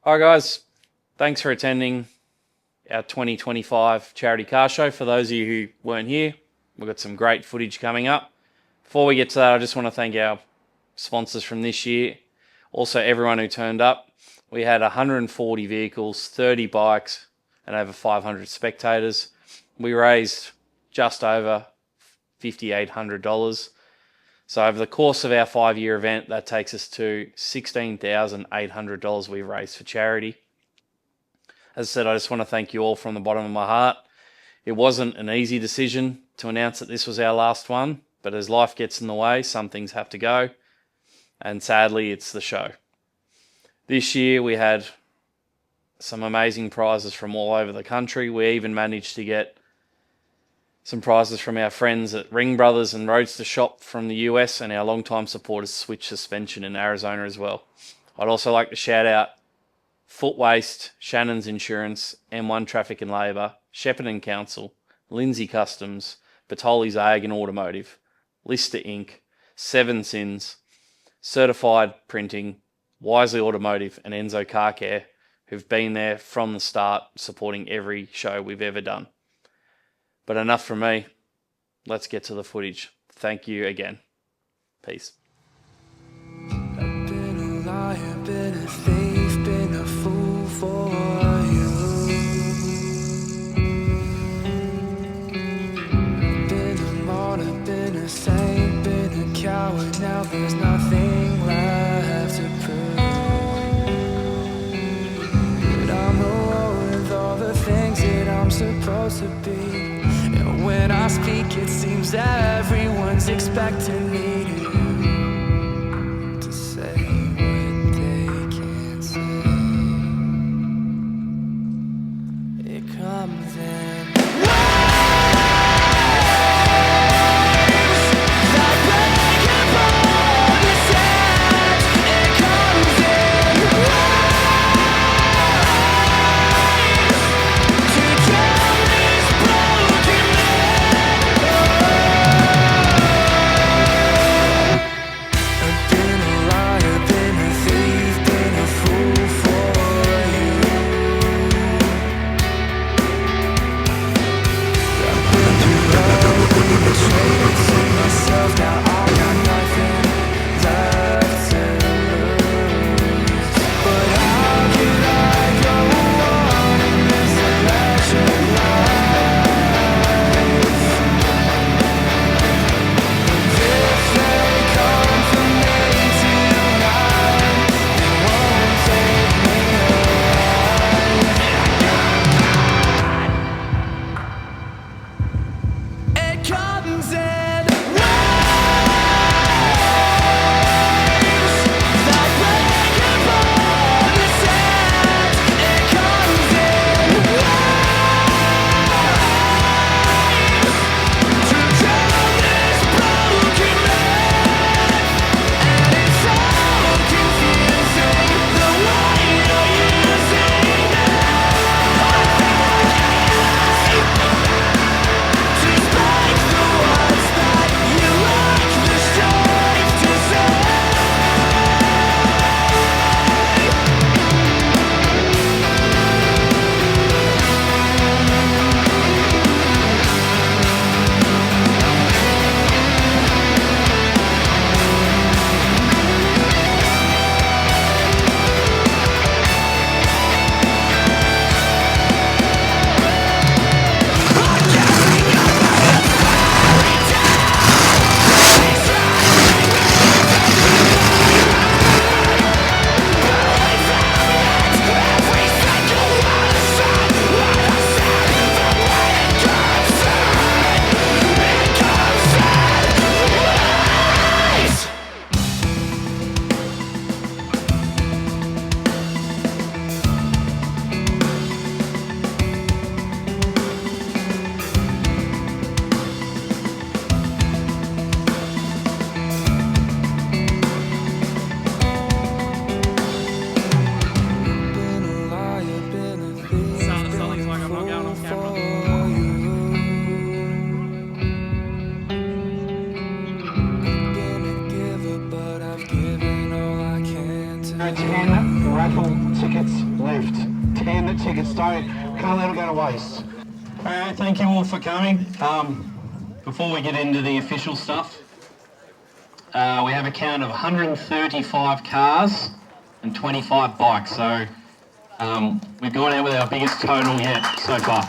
Hi guys, thanks for attending our 2025 charity car show. For those of you who weren't here, we've got some great footage coming up. Before we get to that, I just want to thank our sponsors from this year. Also everyone who turned up. We had 140 vehicles, 30 bikes and over 500 spectators. We raised just over $5,800. So over the course of our 5-year event, that takes us to $16,800 we've raised for charity. As I said, I just want to thank you all from the bottom of my heart. It wasn't an easy decision to announce that this was our last one, but as life gets in the way, some things have to go. And sadly, it's the show. This year we had some amazing prizes from all over the country. We even managed to get some prizes from our friends at Ring Brothers and Roadster Shop from the US, and our longtime supporters Switch Suspension in Arizona as well. I'd also like to shout out Foot Waste, Shannon's Insurance, M1 Traffic and Labour, Shepparton Council, Lindsay Customs, Bertoli's Ag and Automotive, Lister Inc., Seven Sins, Certified Printing, Wisely Automotive and Enzo Car Care, who've been there from the start supporting every show we've ever done. But enough from me. Let's get to the footage. Thank you again. Peace. I've been a liar, been a thief, been a fool for you. Been a martyr, been a saint, been a coward. Now there's nothing left to prove. But I'm the one with all the things that I'm supposed to be. When I speak, it seems that everyone's expecting me to say what they can't say. It comes in waves that break upon the sand. It comes in waves to drown these broken men. tickets left. 10 tickets. Can't let them go to waste. Alright, thank you all for coming. Before we get into the official stuff, we have a count of 135 cars and 25 bikes, so we've gone out with our biggest total yet so far.